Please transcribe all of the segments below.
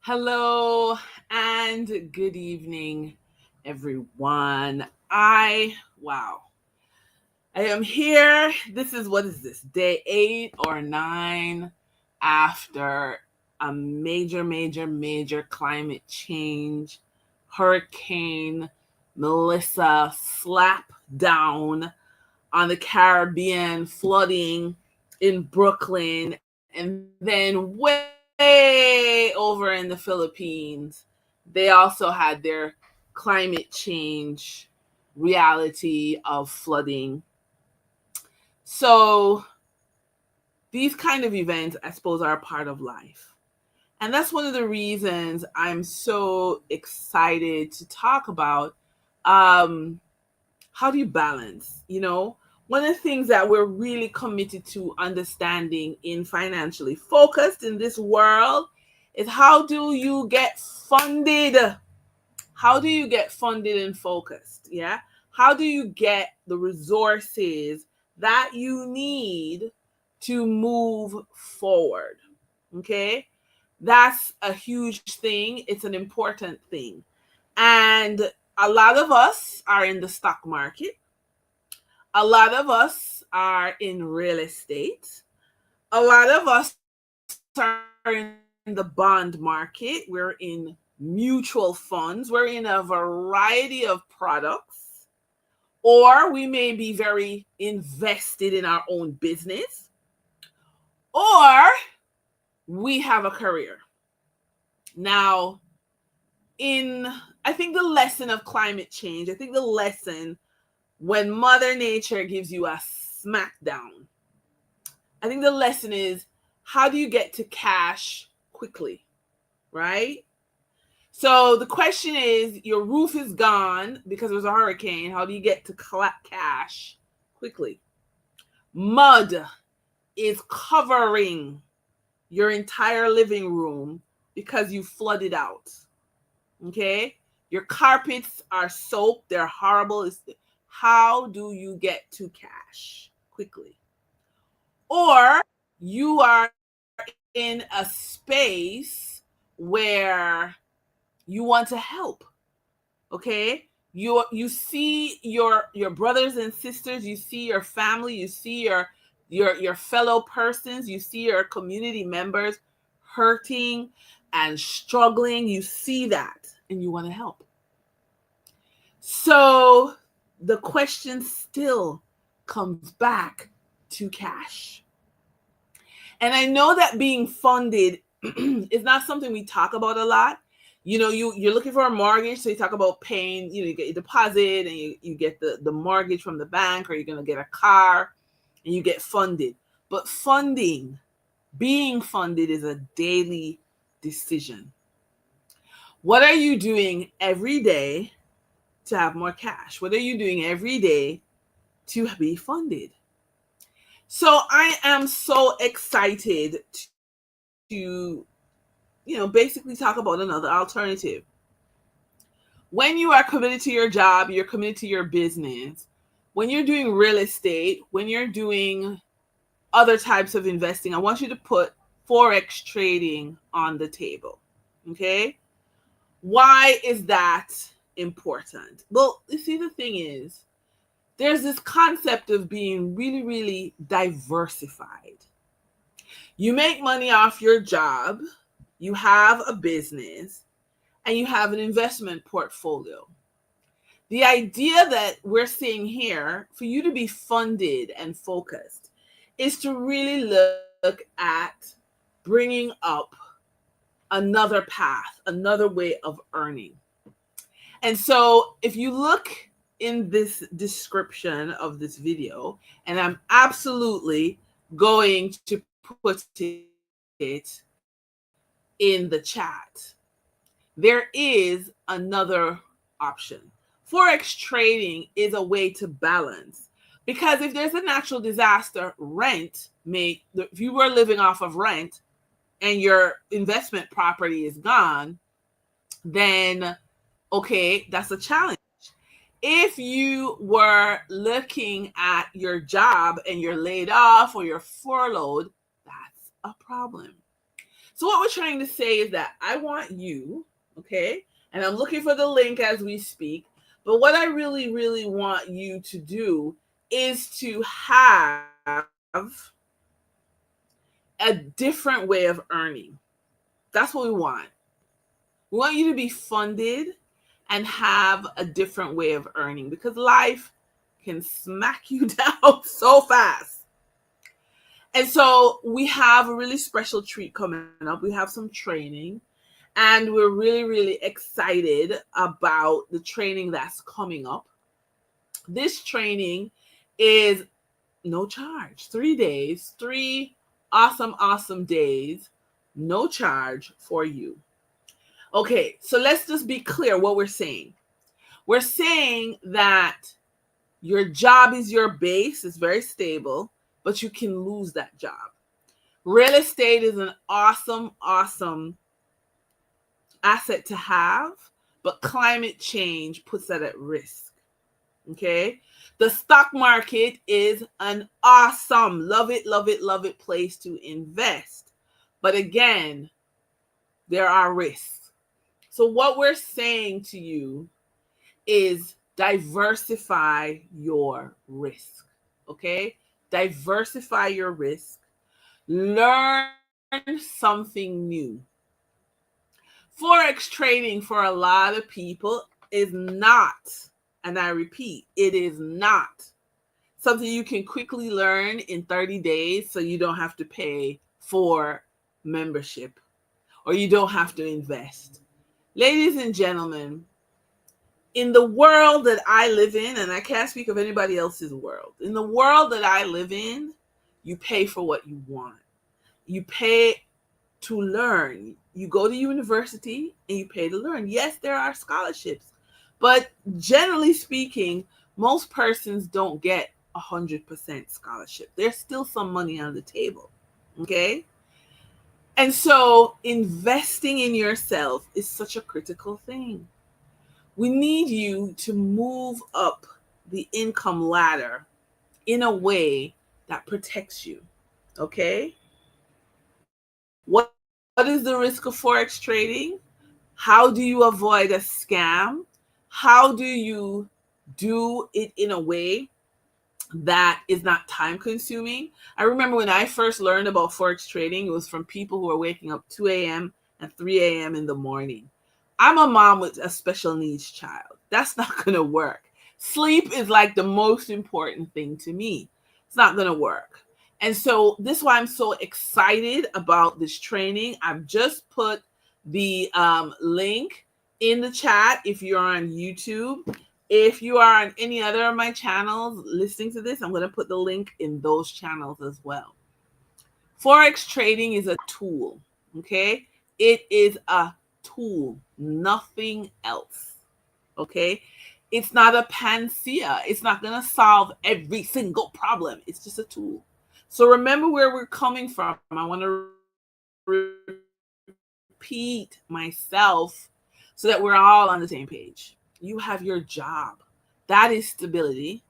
Hello and good evening, everyone. Wow. I am here. This is what is this? Day 8 or 9 after a major climate change, Hurricane Melissa slap down on the Caribbean, flooding in Brooklyn, and then way over in the Philippines, they also had their climate change reality of flooding. So these kind of events, I suppose, are a part of life. And that's one of the reasons I'm so excited to talk about um, how do you balance, one of the things that we're really committed to understanding in financially focused in this world is how do you get funded? How do you get funded and focused? Yeah. How do you get the resources that you need to move forward? Okay. That's a huge thing. It's an important thing. And a lot of us are in the stock market. A lot of us are in real estate. A lot of us are in the bond market. We're in mutual funds. We're in a variety of products. Or we may be very invested in our own business. Or we have a career. Now, I think the lesson of climate change, I think the lesson when Mother Nature gives you a smackdown, I think the lesson is how do you get to cash quickly, right? So the question is, your roof is gone because there's a hurricane. How do you get to cash quickly? Mud is covering your entire living room because you flooded out. Okay? Your carpets are soaked. They're horrible. How do you get to cash quickly? Or you are in a space where you want to help. Okay? You see your brothers and sisters, you see your family, you see your fellow persons, you see your community members hurting and struggling. You see that and you want to help. So the question still comes back to cash. And I know that being funded is not something we talk about a lot. You're looking for a mortgage, so you talk about paying, you get your deposit and you get the mortgage from the bank, or you're going to get a car and you get funded. But being funded is a daily decision. What are you doing every day to have more cash? What are you doing every day to be funded? So I am so excited to, basically talk about another alternative. When you are committed to your job, you're committed to your business. When you're doing real estate, when you're doing other types of investing, I want you to put Forex trading on the table. Okay? Why is that important? Well, you see, the thing is, there's this concept of being really, really diversified. You make money off your job, you have a business, and you have an investment portfolio. The idea that we're seeing here for you to be funded and focused is to really look at bringing up another path, another way of earning. And so if you look in this description of this video, and I'm absolutely going to put it in the chat, there is another option. Forex trading is a way to balance, because if there's a natural disaster, if you were living off of rent and your investment property is gone, then okay, that's a challenge. If you were looking at your job and you're laid off or you're furloughed, that's a problem. So what we're trying to say is that I want you, okay, and I'm looking for the link as we speak, but what I really, really want you to do is to have a different way of earning. That's what we want. We want you to be funded and have a different way of earning because life can smack you down so fast. And so we have a really special treat coming up. We have some training, and we're really, really excited about the training that's coming up. This training is no charge, 3 days, 3 awesome days, no charge for you. Okay, so let's just be clear what we're saying. We're saying that your job is your base, it's very stable, but you can lose that job. Real estate is an awesome asset to have, but climate change puts that at risk. Okay? The stock market is an awesome, love it place to invest. But again, there are risks. So what we're saying to you is diversify your risk. Okay? Diversify your risk. Learn something new. Forex trading for a lot of people is not, and I repeat, it is not something you can quickly learn in 30 days so you don't have to pay for membership or you don't have to invest. Ladies and gentlemen, in the world that I live in, and I can't speak of anybody else's world, in the world that I live in, you pay for what you want. You pay to learn. You go to university and you pay to learn. Yes, there are scholarships, but generally speaking, most persons don't get 100% scholarship. There's still some money on the table. Okay? And so investing in yourself is such a critical thing. We need you to move up the income ladder in a way that protects you. Okay? What is the risk of Forex trading? How do you avoid a scam? How do you do it in a way that is not time consuming? I remember when I first learned about Forex trading, it was from people who are waking up 2 a.m. and 3 a.m. in the morning. I'm a mom with a special needs child. That's not going to work. Sleep is like the most important thing to me. It's not going to work. And so this is why I'm so excited about this training. I've just put the link in the chat if you're on YouTube. If you are on any other of my channels listening to this, I'm going to put the link in those channels as well. Forex trading is a tool, okay? It is a tool, nothing else, okay? It's not a panacea. It's not going to solve every single problem. It's just a tool. So remember where we're coming from. I want to repeat myself so that we're all on the same page. You have your job. That is stability,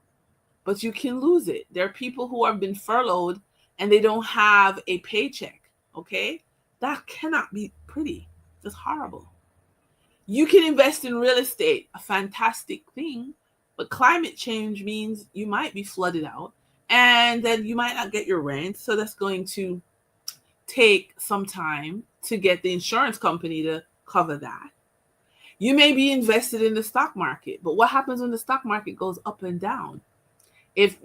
but you can lose it. There are people who have been furloughed and they don't have a paycheck, okay? That cannot be pretty. That's horrible. You can invest in real estate, a fantastic thing, but climate change means you might be flooded out and then you might not get your rent. So that's going to take some time to get the insurance company to cover that. You may be invested in the stock market, but what happens when the stock market goes up and down? If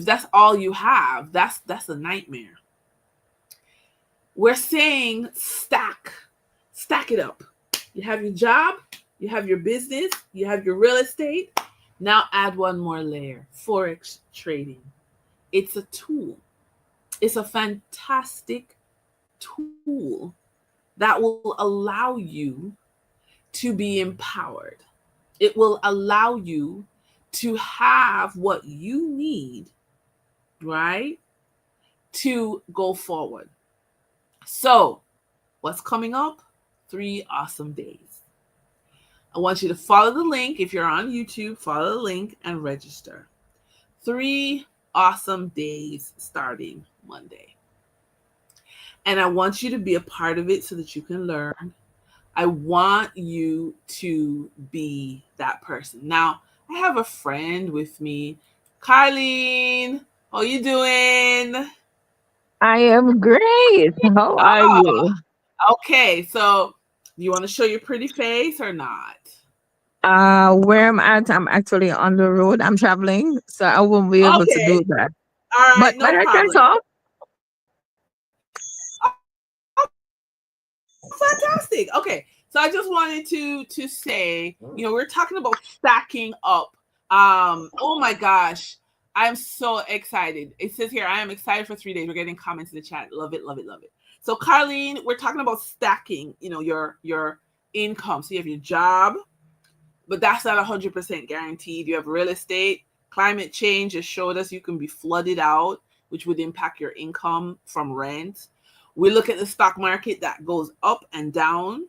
that's all you have, that's a nightmare. We're saying stack it up. You have your job, you have your business, you have your real estate. Now add one more layer, Forex trading. It's a tool. It's a fantastic tool that will allow you to be empowered. It will allow you to have what you need, right, to go forward. So, what's coming up? 3 awesome days. I want you to follow the link. If you're on YouTube, follow the link and register. 3 awesome days starting Monday. And I want you to be a part of it so that you can learn. I want you to be that person. Now, I have a friend with me. Carlene, how you doing? I am great. How are Oh, you? okay. So, do you want to show your pretty face or not? Where I'm at, I'm actually on the road. I'm traveling, so I won't be able to Okay. do that. All right, But no I can problem. talk. Oh, fantastic. Okay. So I just wanted to say, we're talking about stacking up. Oh my gosh. I'm so excited. It says here, I am excited for 3 days. We're getting comments in the chat. Love it, love it, love it. So Carlene, we're talking about stacking, your income. So you have your job, but that's not 100% guaranteed. You have real estate. Climate change has showed us you can be flooded out, which would impact your income from rent. We look at the stock market that goes up and down.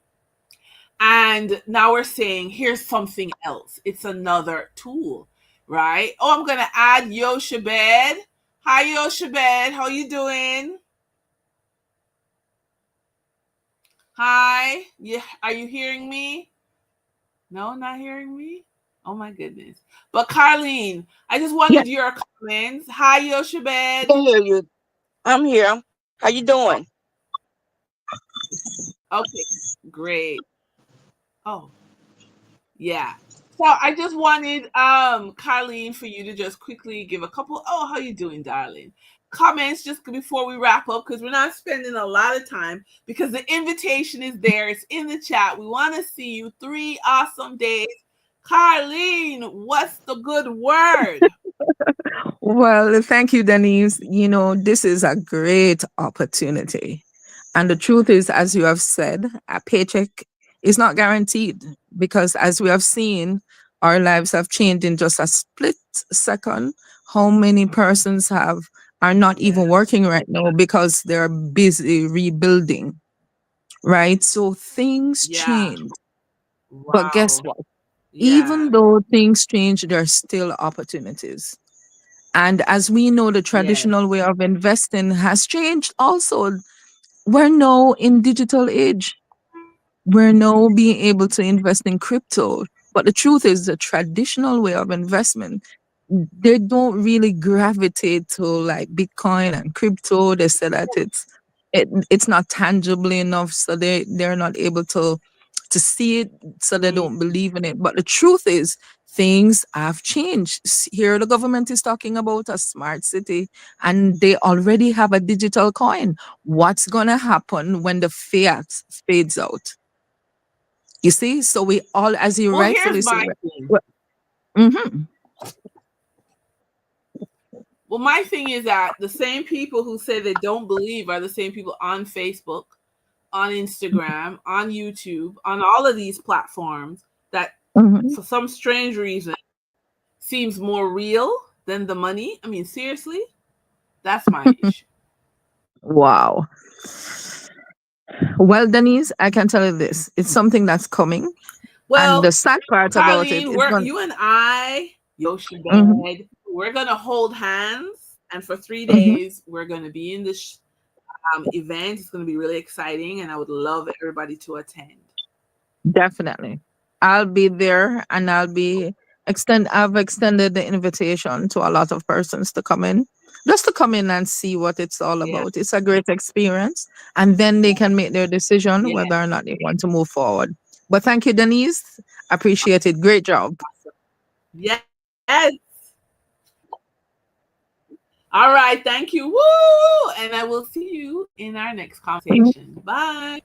And now we're saying, here's something else. It's another tool, right? Oh, I'm going to add Yoshabed. Hi, Yoshabed. How you doing? Hi. Yeah, are you hearing me? No, not hearing me? Oh my goodness. But Carlene, I just Yes. wanted your comments. Hi, I Yoshabed. can hear you. I'm here. How you doing? Okay, great. Oh, yeah. So I just wanted Carlene for you to just quickly give a couple, oh, how you doing, darling? Comments just before we wrap up because we're not spending a lot of time because the invitation is there. It's in the chat. We want to see you 3 awesome days. Carlene, what's the good word? Well, thank you, Denise. This is a great opportunity. And the truth is, as you have said, a paycheck is not guaranteed because, as we have seen, our lives have changed in just a split second. How many persons are not even Yeah, working right now because they're busy rebuilding, right? So things yeah. change. But guess Wow. what? Yeah. Even though things change, there are still opportunities. And as we know, the Yes. traditional way of investing has changed also. We're now in digital age. We're now being able to invest in crypto. But the truth is, the traditional way of investment, they don't really gravitate to like Bitcoin and crypto. They say that it's not tangible enough, so they're not able to see it, so they Mm, don't believe in it. But the truth is, things have changed. Here, the government is talking about a smart city, and they already have a digital coin. What's gonna happen when the fiat fades out? You see, so we all, as you well, here's rightfully say, my thing. well, mhm, Well, my thing is that the same people who say they don't believe are the same people on Facebook, on Instagram, on YouTube, on all of these platforms that, mhm. for some strange reason, seems more real than the money. I mean, seriously, that's my issue. Wow. Well, Denise, I can tell you this: it's something that's coming, and Well, the sad part about it Carlene, is we're going. you and I, Yoshi Mhm, Bed, we're gonna hold hands, and for three mhm. days, we're gonna be in this event. It's gonna be really exciting, and I would love everybody to attend. Definitely. I'll be there, and I've extended the invitation to a lot of persons to come in. Just to come in and see what it's all Yeah, about. It's a great experience. And then they can make their decision yeah, whether or not they want to move forward. But thank you, Denise. Appreciate it. Great job. yes. All right, thank you. Woo! And I will see you in our next conversation. Bye.